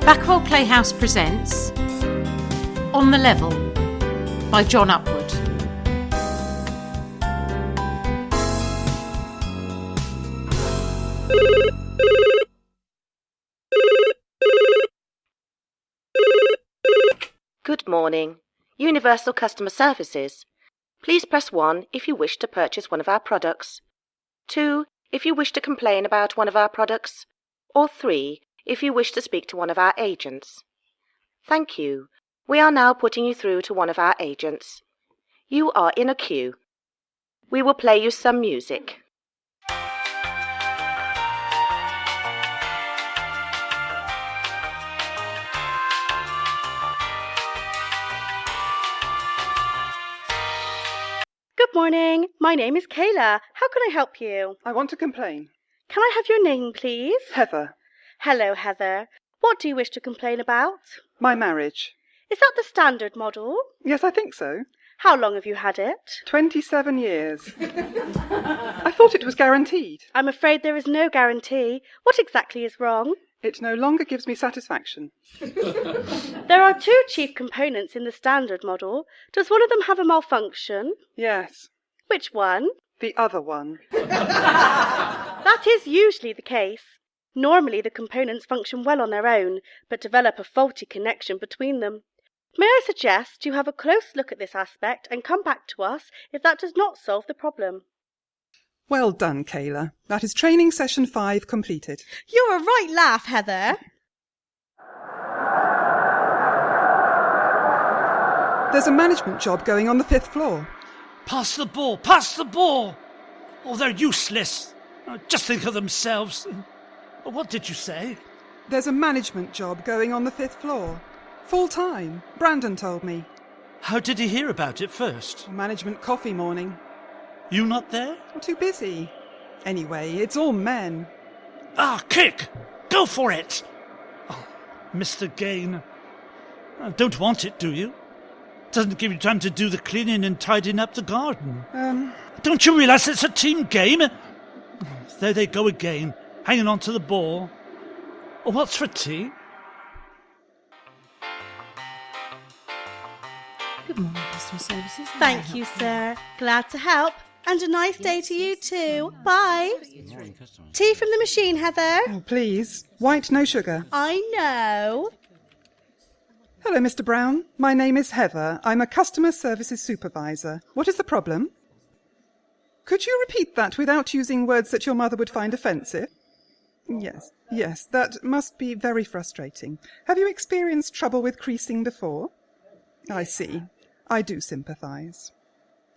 Backwell Playhouse presents On the Level by John Upward. Good morning. Universal Customer Services. Please press 1 if you wish to purchase one of our products, 2 if you wish to complain about one of our products, or 3 if you wish to speak to one of our agents. Thank you. We are now putting you through to one of our agents. You are in a queue. We will play you some music. Good morning. My name is Kayla. How can I help you? I want to complain. Can I have your name, please? Heather. Hello, Heather. What do you wish to complain about? My marriage. Is that the standard model? Yes, I think so. How long have you had it? 27 years. I thought it was guaranteed. I'm afraid there is no guarantee. What exactly is wrong? It no longer gives me satisfaction. There are 2 chief components in the standard model. Does one of them have a malfunction? Yes, Which one? the other one. That is usually the case. Normally the components function well on their own, but develop a faulty connection between them. May I suggest you have a close look at this aspect and come back to us if that does not solve the problem? Well done, Kayla. That is training session 5 completed. You're a right laugh, Heather. There's a management job going on the 5th floor. Pass the ball! Pass the ball! Oh, they're useless. Just think of themselves. What did you say? There's a management job going on the 5th floor. Full time. Brandon told me. How did he hear about it first? Management coffee morning. You not there? I'm too busy. Anyway, it's all men. Kick! Go for it! Oh, Mr. Gain. Don't want it, do you? Doesn't give you time to do the cleaning and tidying up the garden. Don't you realise it's a team game? There they go again, hanging on to the ball. Oh, what's for tea? Good morning, customer services. Thank you, sir. Glad to help. And a nice day to you too. Bye. Tea from the machine, Heather. Oh, please. White, no sugar. I know. Hello, Mr. Brown. My name is Heather. I'm a customer services supervisor. What is the problem? Could you repeat that without using words that your mother would find offensive? Yes, that must be very frustrating. Have you experienced trouble with creasing before? I see. I do sympathise.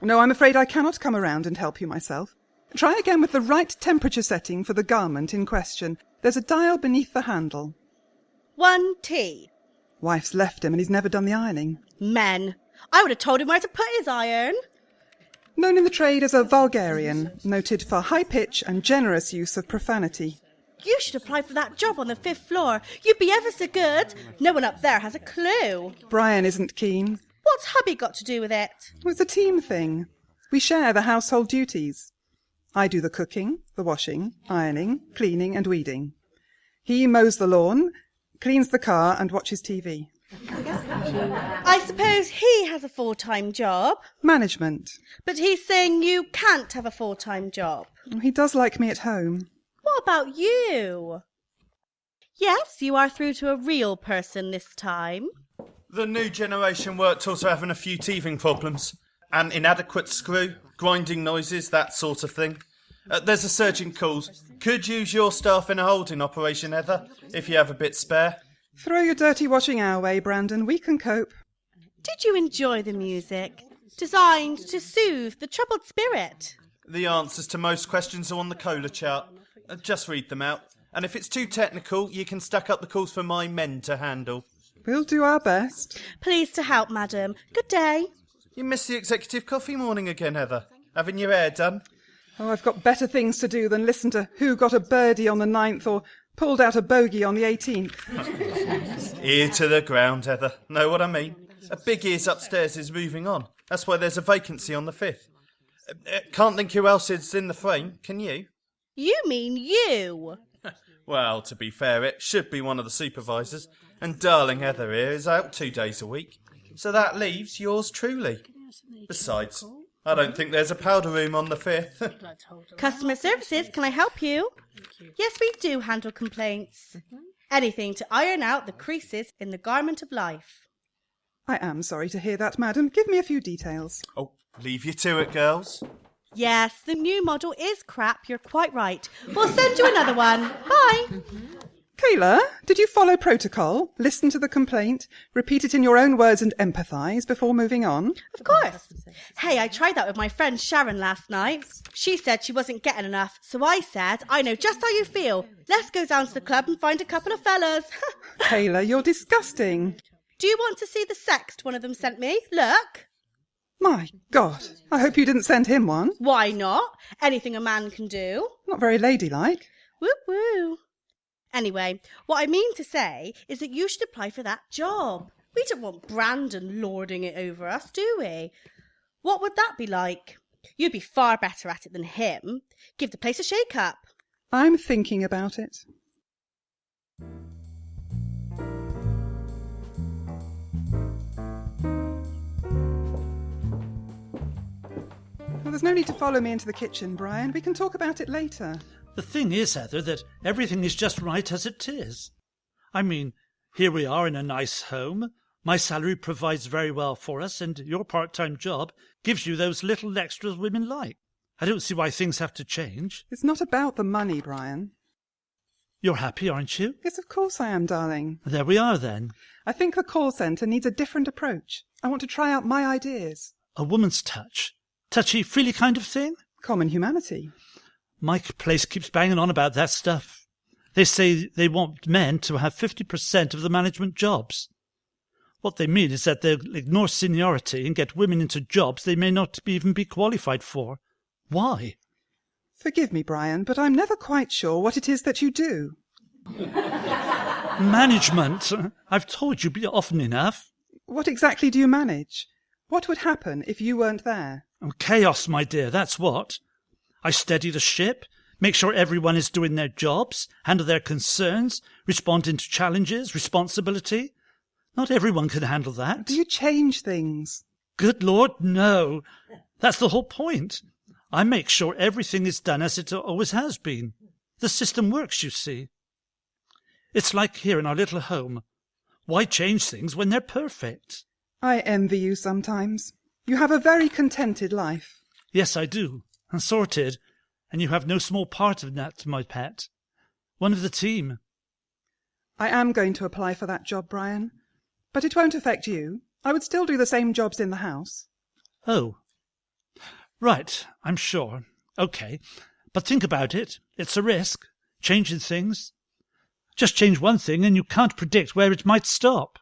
No, I'm afraid I cannot come around and help you myself. Try again with the right temperature setting for the garment in question. There's a dial beneath the handle. 1 tea. Wife's left him and he's never done the ironing. Men. I would have told him where to put his iron. Known in the trade as a vulgarian, noted for high pitch and generous use of profanity. You should apply for that job on the 5th floor. You'd be ever so good. No one up there has a clue. Brian isn't keen. What's hubby got to do with it? It's a team thing. We share the household duties. I do the cooking, the washing, ironing, cleaning and weeding. He mows the lawn, cleans the car and watches TV. I suppose he has a full-time job. Management. But he's saying you can't have a full-time job. He does like me at home. What about you? Yes, you are through to a real person this time. The new generation work tools are having a few teething problems. An inadequate screw, grinding noises, that sort of thing. There's a surge in calls. Could use your staff in a holding operation, Heather, if you have a bit spare. Throw your dirty washing our way, Brandon. We can cope. Did you enjoy the music? Designed to soothe the troubled spirit. The answers to most questions are on the cola chart. Just read them out. And if it's too technical, you can stack up the calls for my men to handle. We'll do our best. Pleased to help, madam. Good day. You missed the executive coffee morning again, Heather. Having your hair done? Oh, I've got better things to do than listen to who got a birdie on the 9th or pulled out a bogey on the 18th. Ear to the ground, Heather. Know what I mean? A big ears upstairs is moving on. That's why there's a vacancy on the 5th. Can't think who else is in the frame, can you? You mean you? Well, to be fair, it should be one of the supervisors. And darling Heather here is out 2 days a week. So that leaves yours truly. Besides, I don't think there's a powder room on the 5th. Customer services, can I help you? Yes, we do handle complaints. Anything to iron out the creases in the garment of life. I am sorry to hear that, madam. Give me a few details. Oh, leave you to it, girls. Yes, the new model is crap, you're quite right. We'll send you another one. Bye. Kayla, did you follow protocol, listen to the complaint, repeat it in your own words and empathise before moving on? Of course. Hey, I tried that with my friend Sharon last night. She said she wasn't getting enough, so I said, I know just how you feel. Let's go down to the club and find a couple of fellas. Kayla, you're disgusting. Do you want to see the sext one of them sent me? Look. My God, I hope you didn't send him one. Why not? Anything a man can do. Not very ladylike. Woo woo. Anyway, what I mean to say is that you should apply for that job. We don't want Brandon lording it over us, do we? What would that be like? You'd be far better at it than him. Give the place a shake-up. I'm thinking about it. Well, there's no need to follow me into the kitchen, Brian. We can talk about it later. The thing is, Heather, that everything is just right as it is. I mean, here we are in a nice home. My salary provides very well for us, and your part-time job gives you those little extras women like. I don't see why things have to change. It's not about the money, Brian. You're happy, aren't you? Yes, of course I am, darling. There we are, then. I think the call centre needs a different approach. I want to try out my ideas. A woman's touch. Touchy-feely kind of thing? Common humanity. My place keeps banging on about that stuff. They say they want men to have 50% of the management jobs. What they mean is that they'll ignore seniority and get women into jobs they may not even be qualified for. Why? Forgive me, Brian, but I'm never quite sure what it is that you do. Management. I've told you often enough. What exactly do you manage? What would happen if you weren't there? Chaos, my dear, that's what. I steady the ship, make sure everyone is doing their jobs, handle their concerns, responding to challenges, responsibility. Not everyone can handle that. Do you change things? Good Lord, no. That's the whole point. I make sure everything is done as it always has been. The system works, you see. It's like here in our little home. Why change things when they're perfect? I envy you sometimes. You have a very contented life. Yes, I do. And sorted. And you have no small part of that, my pet. One of the team. I am going to apply for that job, Brian. But it won't affect you. I would still do the same jobs in the house. Oh. Right, I'm sure. OK. But think about it. It's a risk. Changing things. Just change one thing and you can't predict where it might stop.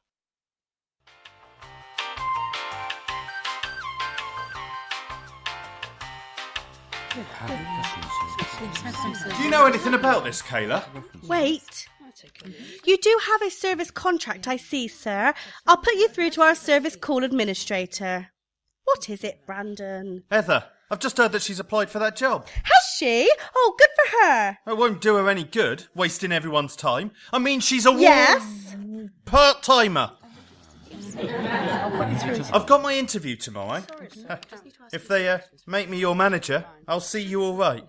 Do you know anything about this, Kayla? Wait. You do have a service contract, I see, sir. I'll put you through to our service call administrator. What is it, Brandon? Heather, I've just heard that she's applied for that job. Has she? Oh, good for her. It won't do her any good, wasting everyone's time. I mean, she's a Yes? part-timer. I've got my interview tomorrow. If they make me your manager, I'll see you all right.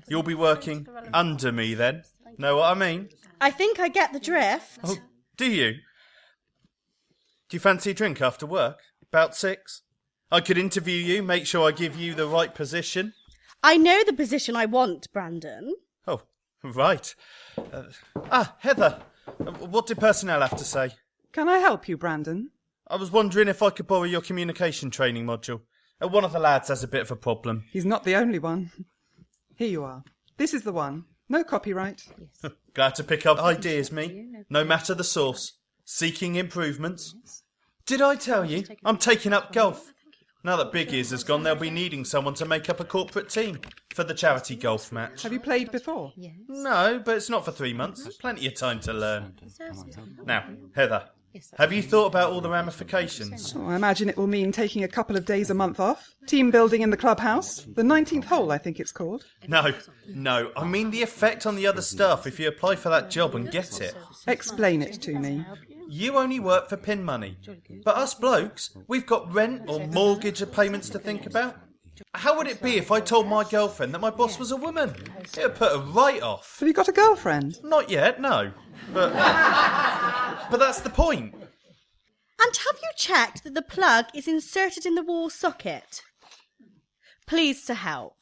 You'll be working under me then. Know what I mean? I think I get the drift. Oh, do you? Do you fancy a drink after work? About 6? I could interview you, make sure I give you the right position. I know the position I want, Brandon. Oh, right. Heather, what did personnel have to say? Can I help you, Brandon? I was wondering if I could borrow your communication training module. One of the lads has a bit of a problem. He's not the only one. Here you are. This is the one. No copyright. Glad to pick up ideas, me. No matter the source. Seeking improvements. Did I tell you? I'm taking up golf. Now that Big Ears has gone, they'll be needing someone to make up a corporate team for the charity golf match. Have you played before? No, but it's not for 3 months. Plenty of time to learn. Now, Heather, have you thought about all the ramifications? Oh, I imagine it will mean taking a couple of days a month off. Team building in the clubhouse. The 19th hole, I think it's called. No. I mean the effect on the other staff if you apply for that job and get it. Explain it to me. You only work for pin money. But us blokes, we've got rent or mortgage payments to think about. How would it be if I told my girlfriend that my boss was a woman? It would put her right off. Have you got a girlfriend? Not yet, no. But that's the point. And have you checked that the plug is inserted in the wall socket? Pleased to help.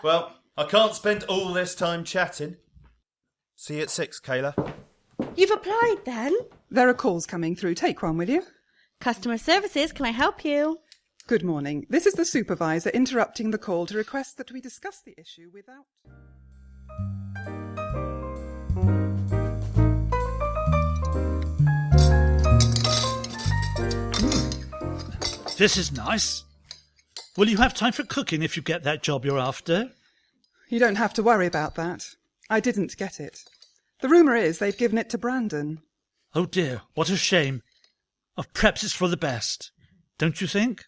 Well, I can't spend all this time chatting. See you at 6, Kayla. You've applied then? There are calls coming through. Take one, will you? Customer services, can I help you? Good morning. This is the supervisor interrupting the call to request that we discuss the issue without... This is nice. Will you have time for cooking if you get that job you're after? You don't have to worry about that. I didn't get it. The rumour is they've given it to Brandon. Oh dear, what a shame. Oh, perhaps it's for the best. Don't you think?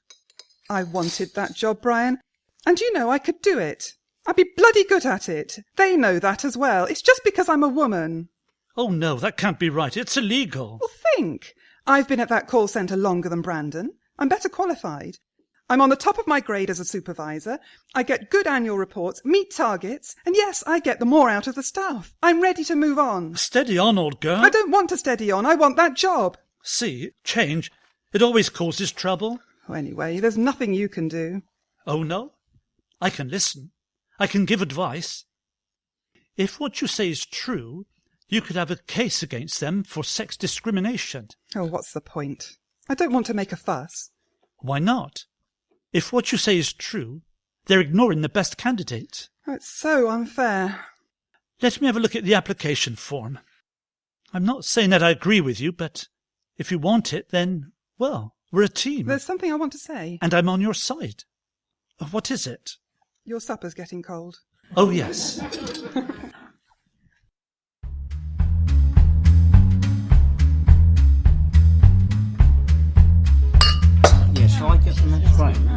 I wanted that job, Brian. And you know I could do it. I'd be bloody good at it. They know that as well. It's just because I'm a woman. Oh no, that can't be right. It's illegal. Well, think. I've been at that call centre longer than Brandon. I'm better qualified. I'm on the top of my grade as a supervisor. I get good annual reports, meet targets, and yes, I get the more out of the staff. I'm ready to move on. Steady on, old girl. I don't want to steady on. I want that job. See, change. It always causes trouble. Oh, anyway, there's nothing you can do. Oh no? I can listen. I can give advice. If what you say is true, you could have a case against them for sex discrimination. Oh, what's the point? I don't want to make a fuss. Why not? If what you say is true, they're ignoring the best candidate. Oh, it's so unfair. Let me have a look at the application form. I'm not saying that I agree with you, but if you want it, then, well, we're a team. There's something I want to say. And I'm on your side. What is it? Your supper's getting cold. Oh, yes. Shall I get the next frame?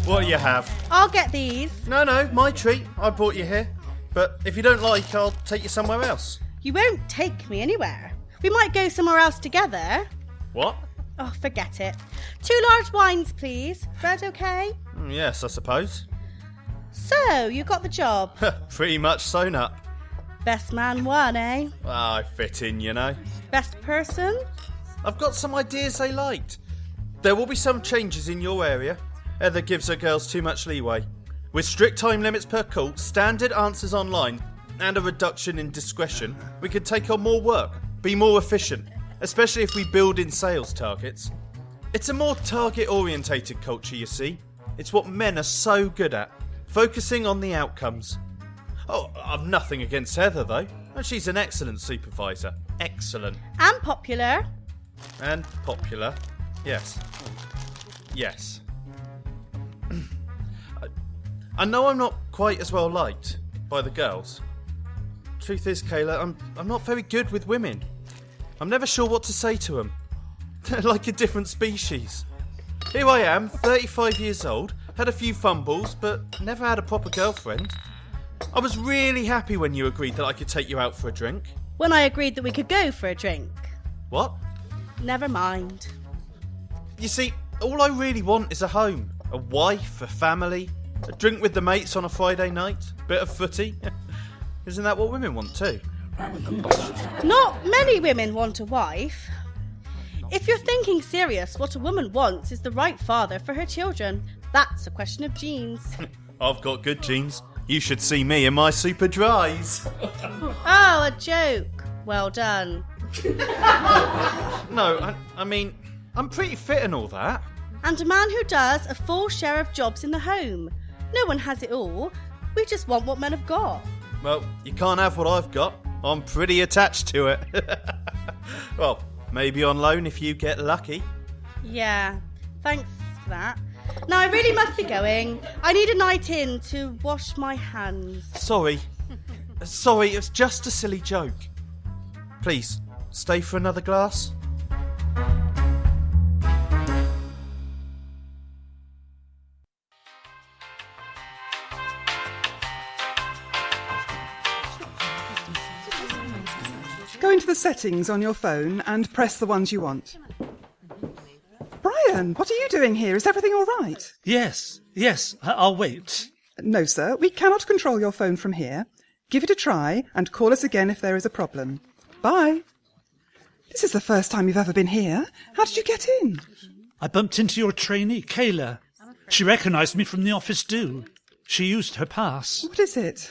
What do you have? I'll get these. No, my treat. I brought you here. But if you don't like, I'll take you somewhere else. You won't take me anywhere. We might go somewhere else together. What? Oh, forget it. 2 large wines, please. Bread okay? Yes, I suppose. So, you got the job. Pretty much sewn up. Best man won, eh? I fit in, you know. Best person? I've got some ideas they liked. There will be some changes in your area. Heather gives her girls too much leeway. With strict time limits per call, standard answers online, and a reduction in discretion, we could take on more work, be more efficient, especially if we build in sales targets. It's a more target-orientated culture, you see. It's what men are so good at, focusing on the outcomes. Oh, I've nothing against Heather, though. She's an excellent supervisor. Excellent. And popular. And popular. Yes. Yes. I know I'm not quite as well liked by the girls. Truth is, Kayla, I'm not very good with women. I'm never sure what to say to them. They're like a different species. Here I am, 35 years old, had a few fumbles, but never had a proper girlfriend. I was really happy when you agreed that I could take you out for a drink. When I agreed that we could go for a drink. What? Never mind. You see, all I really want is a home, a wife, a family, a drink with the mates on a Friday night, bit of footy. Isn't that what women want too? Not many women want a wife. If you're thinking serious, what a woman wants is the right father for her children. That's a question of genes. I've got good genes. You should see me in my super dries. Oh, a joke. Well done. No, I mean, I'm pretty fit and all that. And a man who does a full share of jobs in the home. No one has it all. We just want what men have got. Well, you can't have what I've got. I'm pretty attached to it. Well, maybe on loan if you get lucky. Yeah, thanks for that. Now I really must be going. I need a night in to wash my hands. Sorry, it's just a silly joke. Please, stay for another glass. Going into the settings on your phone and press the ones you want. Brian, what are you doing here? Is everything all right? Yes, I'll wait. No, sir, we cannot control your phone from here. Give it a try and call us again if there is a problem. Bye. This is the first time you've ever been here. How did you get in? I bumped into your trainee, Kayla. She recognised me from the office do. She used her pass. What is it?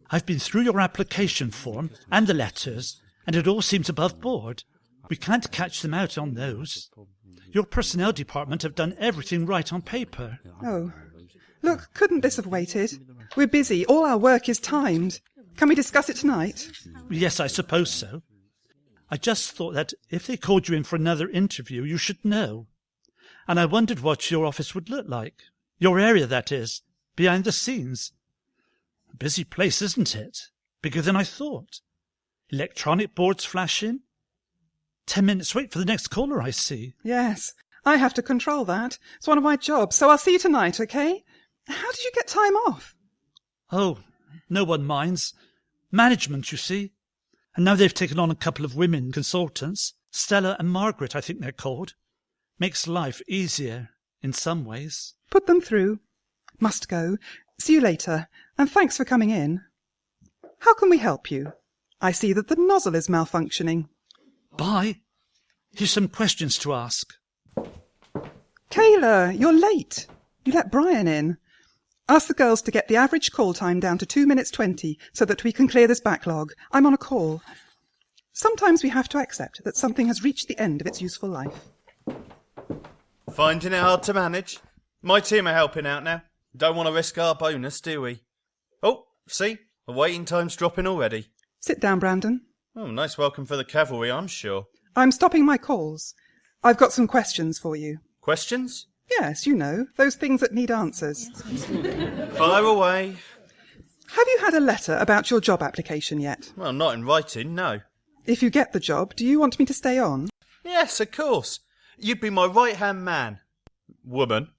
I've been through your application form and the letters, and it all seems above board. We can't catch them out on those. Your personnel department have done everything right on paper. Oh. Look, couldn't this have waited? We're busy. All our work is timed. Can we discuss it tonight? Yes, I suppose so. I just thought that if they called you in for another interview, you should know. And I wondered what your office would look like. Your area, that is, behind the scenes. A busy place, isn't it? Bigger than I thought. Electronic boards flashing. 10 minutes wait for the next caller, I see. Yes, I have to control that. It's one of my jobs, so I'll see you tonight, OK? How did you get time off? Oh, no one minds. Management, you see. And now they've taken on a couple of women consultants. Stella and Margaret, I think they're called. Makes life easier, in some ways. Put them through. Must go. See you later, and thanks for coming in. How can we help you? I see that the nozzle is malfunctioning. Bye. Here's some questions to ask. Kayla, you're late. You let Brian in. Ask the girls to get the average call time down to 2 minutes 20 so that we can clear this backlog. I'm on a call. Sometimes we have to accept that something has reached the end of its useful life. Finding it hard to manage? My team are helping out now. Don't want to risk our bonus, do we? Oh, see? The waiting time's dropping already. Sit down, Brandon. Oh, nice welcome for the cavalry, I'm sure. I'm stopping my calls. I've got some questions for you. Questions? Yes, you know, those things that need answers. Fire away. Have you had a letter about your job application yet? Well, not in writing, no. If you get the job, do you want me to stay on? Yes, of course. You'd be my right-hand man. Woman.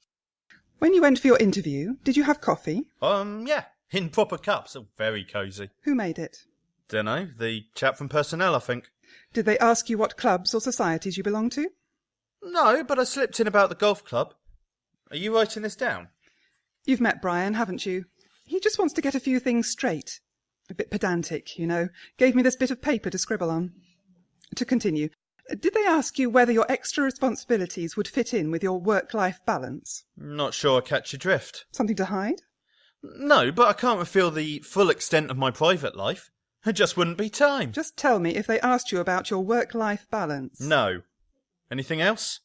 When you went for your interview, did you have coffee? Yeah, in proper cups. Oh, very cosy. Who made it? Dunno, the chap from personnel, I think. Did they ask you what clubs or societies you belong to? No, but I slipped in about the golf club. Are you writing this down? You've met Brian, haven't you? He just wants to get a few things straight. A bit pedantic, you know. Gave me this bit of paper to scribble on. To continue, did they ask you whether your extra responsibilities would fit in with your work-life balance? Not sure I catch your drift. Something to hide? No, but I can't reveal the full extent of my private life. It just wouldn't be time. Just tell me if they asked you about your work-life balance. No. Anything else?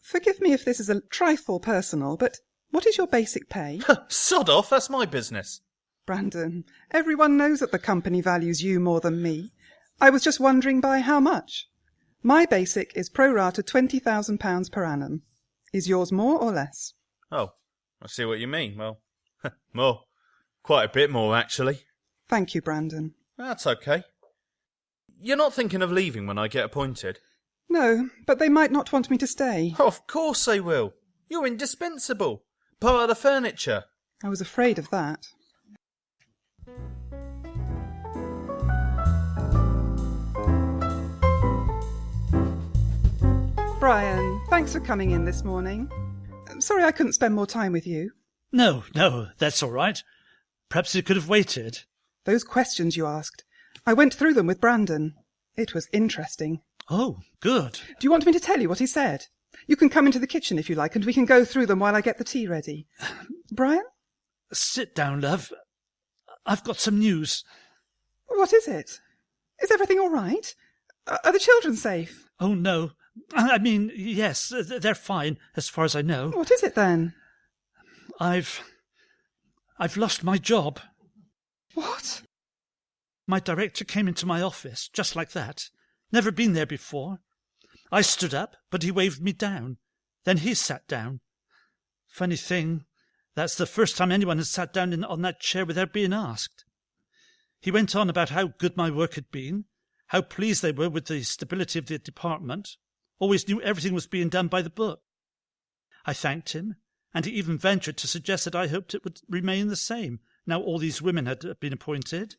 Forgive me if this is a trifle personal, but what is your basic pay? Sod off, that's my business. Brandon, everyone knows that the company values you more than me. I was just wondering by how much. My basic is pro rata £20,000 per annum. Is yours more or less? Oh, I see what you mean. Well, more. Quite a bit more, actually. Thank you, Brandon. That's okay. You're not thinking of leaving when I get appointed? No, but they might not want me to stay. Oh, of course they will. You're indispensable. Part of the furniture. I was afraid of that. Brian, thanks for coming in this morning. Sorry I couldn't spend more time with you. No, that's all right. Perhaps it could have waited. Those questions you asked, I went through them with Brandon. It was interesting. Oh, good. Do you want me to tell you what he said? You can come into the kitchen if you like, and we can go through them while I get the tea ready. Brian? Sit down, love. I've got some news. What is it? Is everything all right? Are the children safe? Oh, no. I mean, yes, they're fine, as far as I know. What is it, then? I've lost my job. What? My director came into my office, just like that. Never been there before. I stood up, but he waved me down. Then he sat down. Funny thing, that's the first time anyone has sat down on that chair without being asked. He went on about how good my work had been, how pleased they were with the stability of the department, always knew everything was being done by the book. I thanked him, and he even ventured to suggest that I hoped it would remain the same, now all these women had been appointed.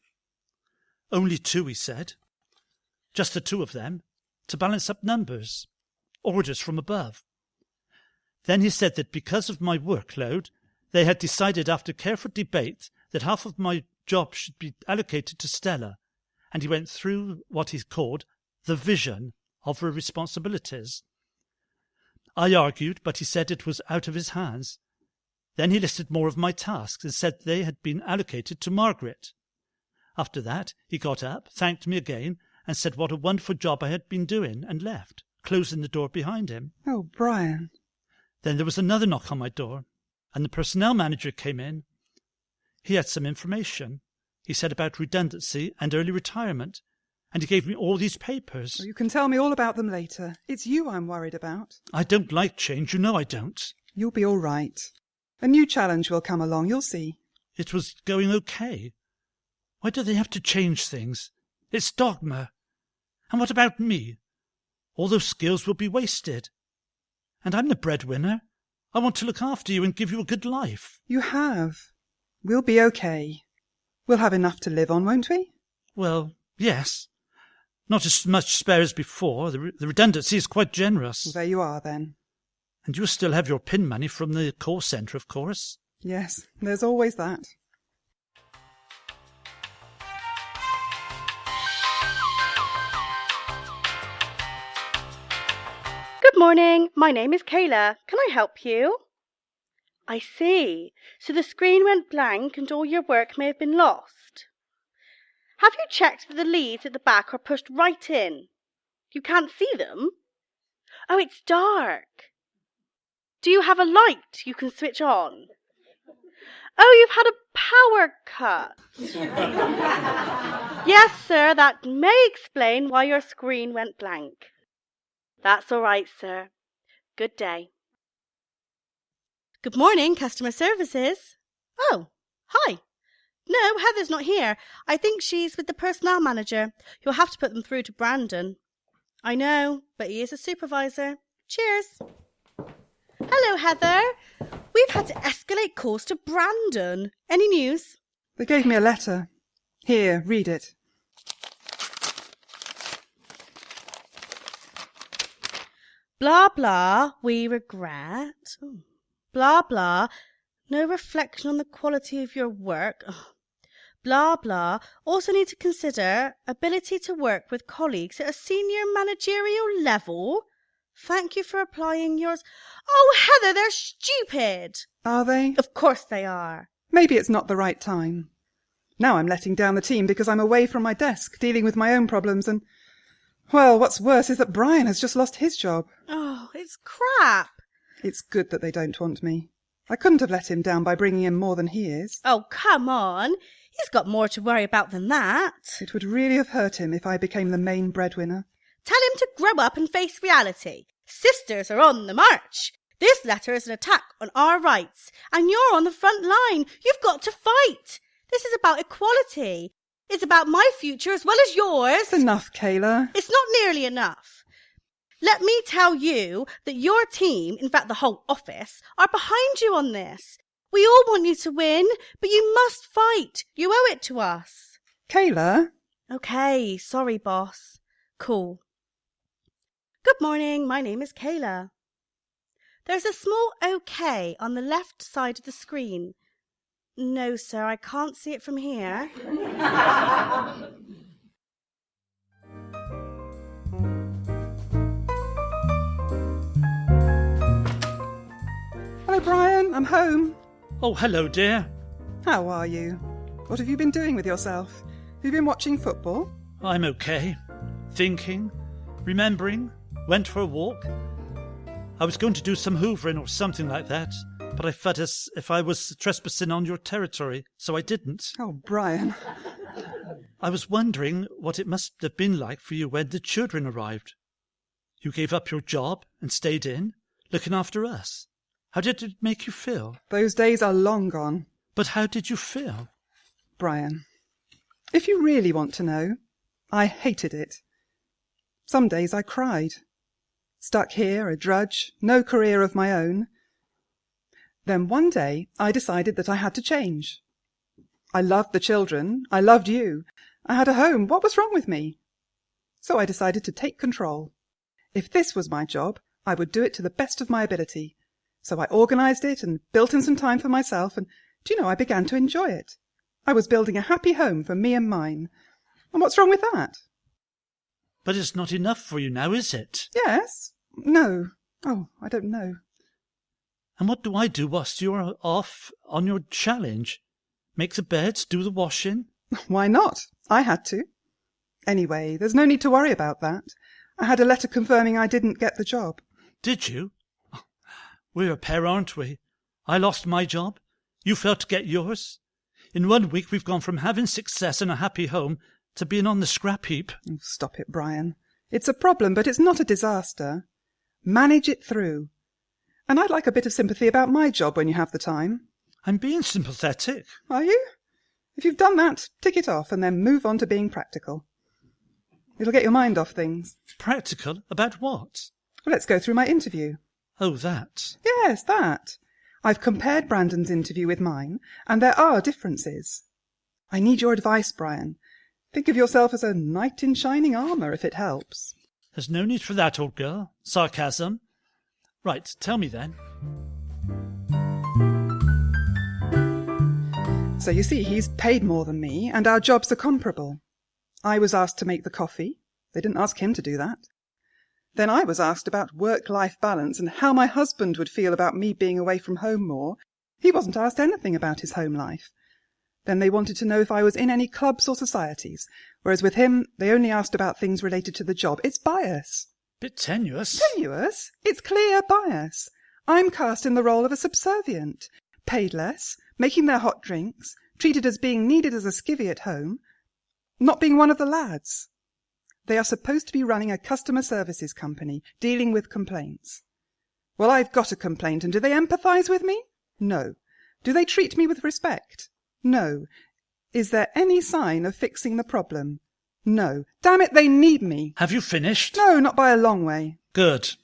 Only 2, he said. just the two of them, to balance up numbers, orders from above. Then he said that because of my workload, they had decided after careful debate that half of my job should be allocated to Stella, and he went through what he called the vision of her responsibilities. I argued, but he said it was out of his hands. Then he listed more of my tasks and said they had been allocated to Margaret. After that, he got up, thanked me again, and said what a wonderful job I had been doing, and left, closing the door behind him. Oh, Brian. Then there was another knock on my door, and the personnel manager came in. He had some information. He said about redundancy and early retirement, and he gave me all these papers. Well, you can tell me all about them later. It's you I'm worried about. I don't like change, you know I don't. You'll be all right. A new challenge will come along, you'll see. It was going okay. Why do they have to change things? It's dogma. And what about me? All those skills will be wasted. And I'm the breadwinner. I want to look after you and give you a good life. You have. We'll be okay. We'll have enough to live on, won't we? Well, yes. Not as much spare as before. The redundancy is quite generous. Well, there you are, then. And you'll still have your PIN money from the call centre, of course. Yes, there's always that. Good morning. My name is Kayla. Can I help you? I see. So the screen went blank and all your work may have been lost. Have you checked that the leads at the back are pushed right in? You can't see them? Oh, it's dark. Do you have a light you can switch on? Oh, you've had a power cut. Yes, sir, that may explain why your screen went blank. That's all right, sir. Good day. Good morning, customer services. Oh, hi. No, Heather's not here. I think she's with the personnel manager. You'll have to put them through to Brandon. I know, but he is a supervisor. Cheers. Hello, Heather. We've had to escalate calls to Brandon. Any news? They gave me a letter. Here, read it. Blah, blah, we regret. Blah, blah, no reflection on the quality of your work. Blah, blah, also need to consider ability to work with colleagues at a senior managerial level. Thank you for applying yours. Oh, Heather, they're stupid. Are they? Of course they are. Maybe it's not the right time. Now I'm letting down the team because I'm away from my desk, dealing with my own problems and... Well, what's worse is that Brian has just lost his job. Oh, it's crap. It's good that they don't want me. I couldn't have let him down by bringing in more than he is. Oh, come on. He's got more to worry about than that. It would really have hurt him if I became the main breadwinner. Tell him to grow up and face reality. Sisters are on the march. This letter is an attack on our rights, and you're on the front line. You've got to fight. This is about equality. It's about my future as well as yours. It's enough, Kayla. It's not nearly enough. Let me tell you that your team, in fact the whole office, are behind you on this. We all want you to win, but you must fight. You owe it to us. Kayla? Okay, sorry, boss. Cool. Good morning, my name is Kayla. There's a small OK on the left side of the screen. No, sir, I can't see it from here. Hello, Brian. I'm home. Oh, hello, dear. How are you? What have you been doing with yourself? Have you been watching football? I'm okay. Thinking, remembering, went for a walk. I was going to do some hoovering or something like that, but I felt as if I was trespassing on your territory, so I didn't. Oh, Brian. I was wondering what it must have been like for you when the children arrived. You gave up your job and stayed in, looking after us. How did it make you feel? Those days are long gone. But how did you feel? Brian, if you really want to know, I hated it. Some days I cried. Stuck here, a drudge, no career of my own. Then one day I decided that I had to change. I loved the children. I loved you. I had a home. What was wrong with me? So I decided to take control. If this was my job, I would do it to the best of my ability. So I organised it and built in some time for myself, and, do you know, I began to enjoy it. I was building a happy home for me and mine. And what's wrong with that? But it's not enough for you now, is it? Yes. No. Oh, I don't know. And what do I do whilst you're off on your challenge? Make the beds, do the washing? Why not? I had to. Anyway, there's no need to worry about that. I had a letter confirming I didn't get the job. Did you? We're a pair, aren't we? I lost my job. You failed to get yours. In 1 week we've gone from having success and a happy home to being on the scrap heap. Oh, stop it, Brian. It's a problem, but it's not a disaster. Manage it through. And I'd like a bit of sympathy about my job when you have the time. I'm being sympathetic. Are you? If you've done that, tick it off and then move on to being practical. It'll get your mind off things. Practical? About what? Well, let's go through my interview. Oh, that. Yes, that. I've compared Brandon's interview with mine, and there are differences. I need your advice, Brian. Think of yourself as a knight in shining armour, if it helps. There's no need for that, old girl. Sarcasm. Right, tell me then. So you see, he's paid more than me, and our jobs are comparable. I was asked to make the coffee. They didn't ask him to do that. Then I was asked about work-life balance and how my husband would feel about me being away from home more. He wasn't asked anything about his home life. Then they wanted to know if I was in any clubs or societies, whereas with him they only asked about things related to the job. It's bias. Bit tenuous. Tenuous? It's clear bias. I'm cast in the role of a subservient, paid less, making their hot drinks, treated as being needed as a skivvy at home, not being one of the lads. They are supposed to be running a customer services company, dealing with complaints. Well, I've got a complaint, and do they empathise with me? No. Do they treat me with respect? No. Is there any sign of fixing the problem? No. Damn it, they need me. Have you finished? No, not by a long way. Good.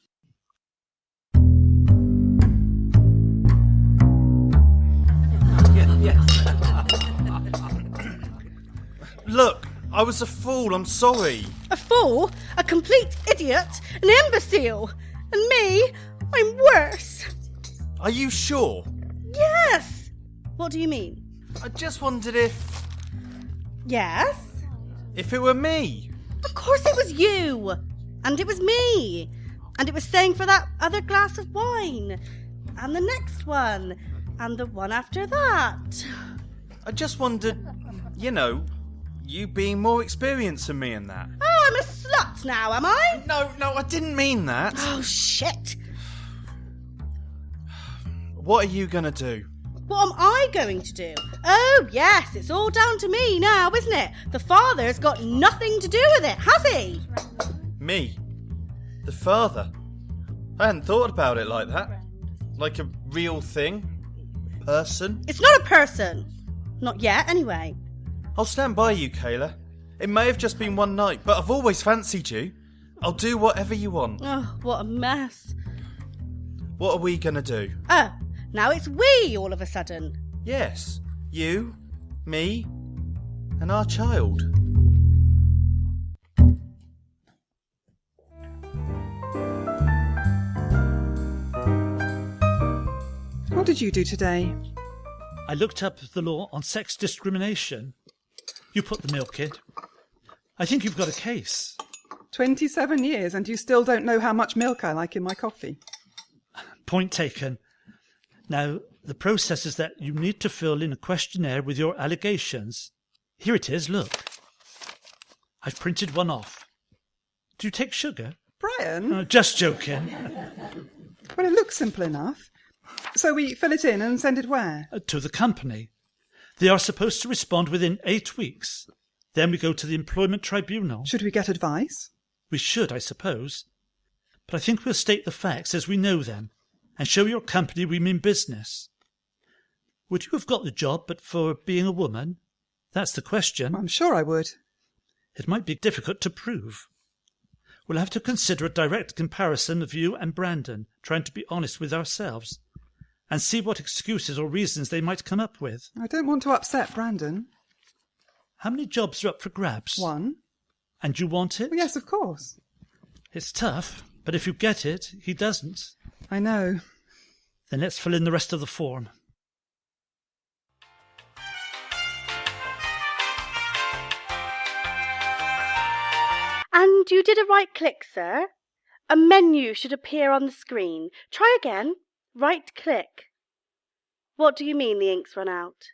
Look, I was a fool, I'm sorry. A fool? A complete idiot? An imbecile? And me? I'm worse. Are you sure? Yes. What do you mean? I just wondered if Yes? it were me. Of course it was you. And it was me. And it was staying for that other glass of wine. And the next one. And the one after that. I just wondered, you being more experienced than me in that. Oh, I'm a slut now, am I? No, I didn't mean that. Oh, shit. What are you going to do? What am I going to do? Oh, yes, it's all down to me now, isn't it? The father's got nothing to do with it, has he? Me? The father? I hadn't thought about it like that. Like a real thing? Person? It's not a person. Not yet, anyway. I'll stand by you, Kayla. It may have just been one night, but I've always fancied you. I'll do whatever you want. Oh, what a mess. What are we going to do? Oh, now it's we all of a sudden. Yes, you, me, and our child. What did you do today? I looked up the law on sex discrimination. You put the milk in. I think you've got a case. 27 years and you still don't know how much milk I like in my coffee. Point taken. Now, the process is that you need to fill in a questionnaire with your allegations. Here it is, look. I've printed one off. Do you take sugar? Brian? Just joking. Well, it looks simple enough. So we fill it in and send it where? To the company. They are supposed to respond within 8 weeks. Then we go to the employment tribunal. Should we get advice? We should, I suppose. But I think we'll state the facts as we know them, and show your company we mean business. Would you have got the job but for being a woman? That's the question. I'm sure I would. It might be difficult to prove. We'll have to consider a direct comparison of you and Brandon, trying to be honest with ourselves, and see what excuses or reasons they might come up with. I don't want to upset Brandon. How many jobs are up for grabs? 1. And you want it? Well, yes, of course. It's tough, but if you get it, he doesn't. I know. Then let's fill in the rest of the form. And you did a right click, sir. A menu should appear on the screen. Try again. Right click. What do you mean the ink's run out?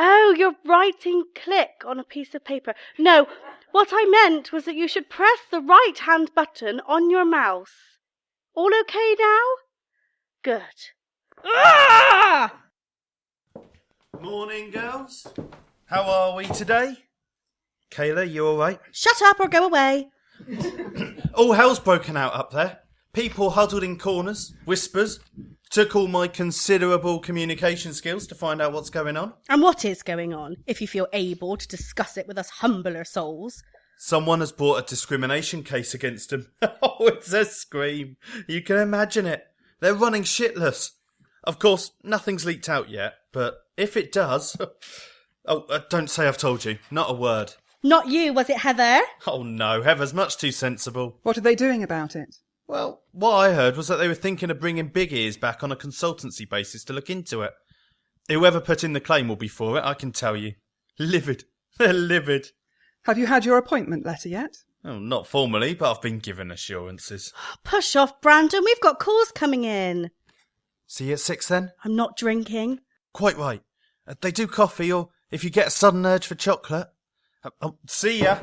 Oh, you're writing click on a piece of paper. No, what I meant was that you should press the right-hand button on your mouse. All okay now? Good. Ah! Morning, girls. How are we today? Kayla, you all right? Shut up or go away. All hell's broken out up there. People huddled in corners, whispers. Took all my considerable communication skills to find out what's going on. And what is going on, if you feel able to discuss it with us humbler souls? Someone has brought a discrimination case against them. Oh, it's a scream. You can imagine it. They're running shitless. Of course, nothing's leaked out yet, but if it does... don't say I've told you. Not a word. Not you, was it, Heather? Oh no, Heather's much too sensible. What are they doing about it? Well, what I heard was that they were thinking of bringing Big Ears back on a consultancy basis to look into it. Whoever put in the claim will be for it, I can tell you. Livid. They're livid. Have you had your appointment letter yet? Oh, not formally, but I've been given assurances. Push off, Brandon. We've got calls coming in. See you at 6 then? I'm not drinking. Quite right. They do coffee, or if you get a sudden urge for chocolate. See ya.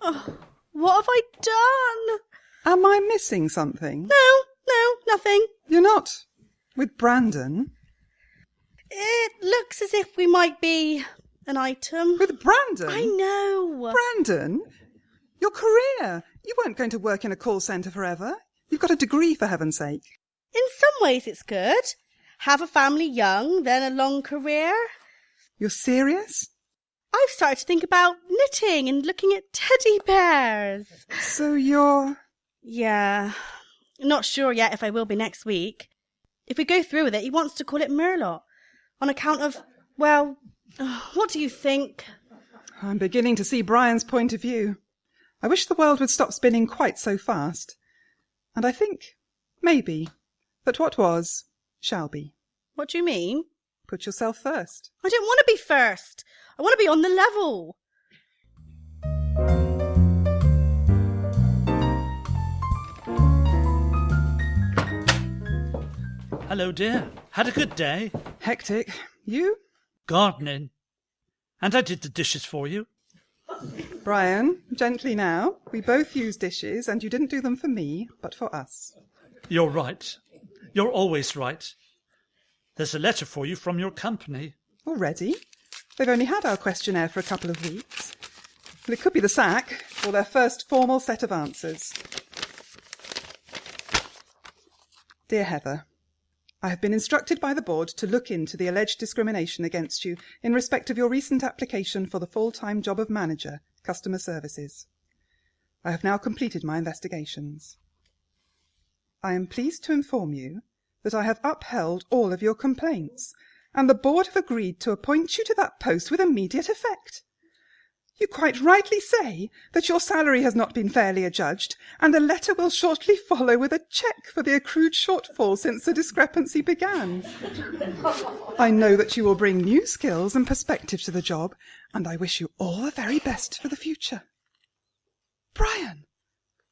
Oh, what have I done? Am I missing something? No, nothing. You're not? With Brandon? It looks as if we might be an item. With Brandon? I know. Brandon? Your career. You weren't going to work in a call centre forever. You've got a degree, for heaven's sake. In some ways it's good. Have a family young, then a long career. You're serious? I've started to think about knitting and looking at teddy bears. So you're... Yeah. Not sure yet if I will be next week. If we go through with it, he wants to call it Merlot. On account of, well, what do you think? I'm beginning to see Brian's point of view. I wish the world would stop spinning quite so fast. And I think, maybe, that what was, shall be. What do you mean? Put yourself first. I don't want to be first. I want to be on the level. Hello, dear. Had a good day? Hectic. You? Gardening. And I did the dishes for you. Brian, gently now. We both use dishes, and you didn't do them for me, but for us. You're right. You're always right. There's a letter for you from your company. Already? They've only had our questionnaire for a couple of weeks. Well, it could be the sack, or their first formal set of answers. Dear Heather, I have been instructed by the board to look into the alleged discrimination against you in respect of your recent application for the full-time job of manager, customer services. I have now completed my investigations. I am pleased to inform you that I have upheld all of your complaints, and the board have agreed to appoint you to that post with immediate effect. You quite rightly say that your salary has not been fairly adjudged, and a letter will shortly follow with a cheque for the accrued shortfall since the discrepancy began. I know that you will bring new skills and perspective to the job, and I wish you all the very best for the future. Brian,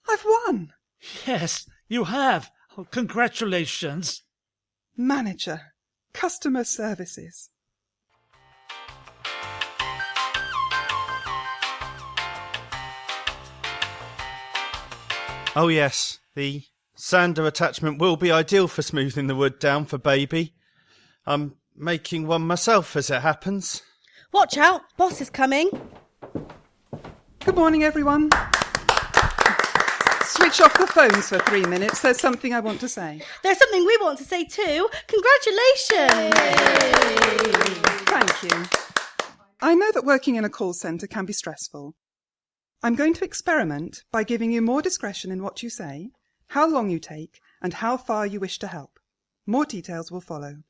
I've won. Yes, you have. Oh, congratulations. Manager, customer services. Oh yes, the sander attachment will be ideal for smoothing the wood down for baby. I'm making one myself as it happens. Watch out, boss is coming. Good morning, everyone. Switch off the phones for 3 minutes. There's something I want to say. There's something we want to say too. Congratulations! Thank you. I know that working in a call centre can be stressful. I'm going to experiment by giving you more discretion in what you say, how long you take, and how far you wish to help. More details will follow.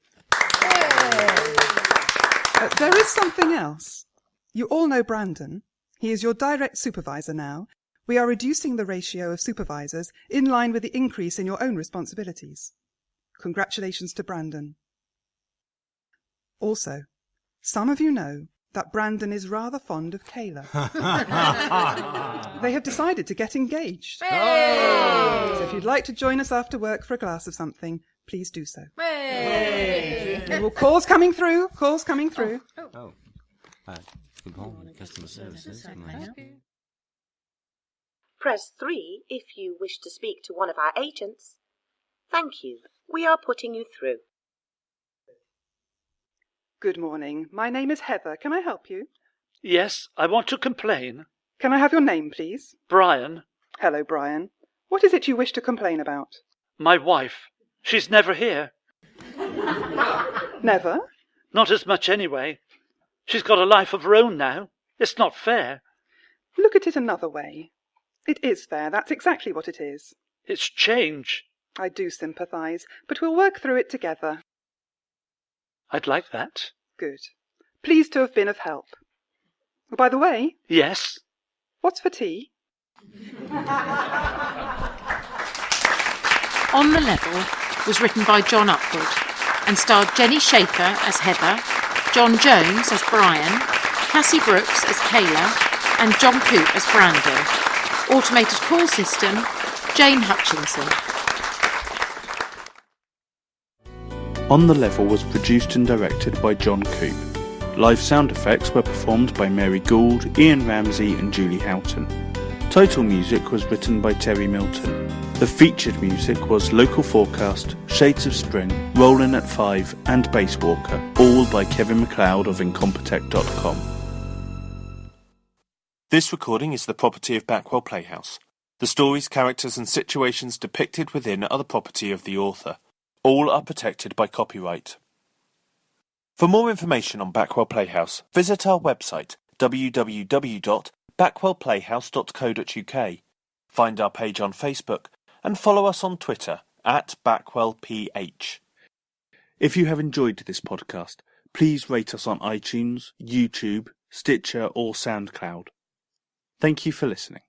There is something else. You all know Brandon. He is your direct supervisor now. We are reducing the ratio of supervisors in line with the increase in your own responsibilities. Congratulations to Brandon. Also, some of you know that Brandon is rather fond of Kayla. They have decided to get engaged. Hey! So if you'd like to join us after work for a glass of something, please do so. Hey! Well, calls coming through. Oh. Good morning, customer services. Can I help you? Press 3 if you wish to speak to one of our agents. Thank you. We are putting you through. Good morning. My name is Heather. Can I help you? Yes, I want to complain. Can I have your name, please? Brian, Hello, Brian. What is it you wish to complain about? my wife. She's never here. Never? Not as much anyway. She's got a life of her own now. It's not fair. Look at it another way. It is fair. That's exactly what it is. It's change. I do sympathise, but we'll work through it together. I'd like that. Good. Pleased to have been of help. Oh, by the way, Yes. what's for tea? On the Level was written by John Upwood and starred Jenny Schaefer as Heather, John Jones as Brian, Cassie Brooks as Kayla, and John Coop as Brando. Automated call system, Jane Hutchinson. On the Level was produced and directed by John Coop. Live sound effects were performed by Mary Gould, Ian Ramsey and Julie Houghton. Title music was written by Terry Milton. The featured music was Local Forecast, Shades of Spring, Rollin' at 5 and Basewalker, all by Kevin MacLeod of Incompetech.com. This recording is the property of Backwell Playhouse. The stories, characters and situations depicted within are the property of the author. All are protected by copyright. For more information on Backwell Playhouse, visit our website www.backwellplayhouse.co.uk. Find our page on Facebook and follow us on Twitter @BackwellPH. If you have enjoyed this podcast, please rate us on iTunes, YouTube, Stitcher or SoundCloud. Thank you for listening.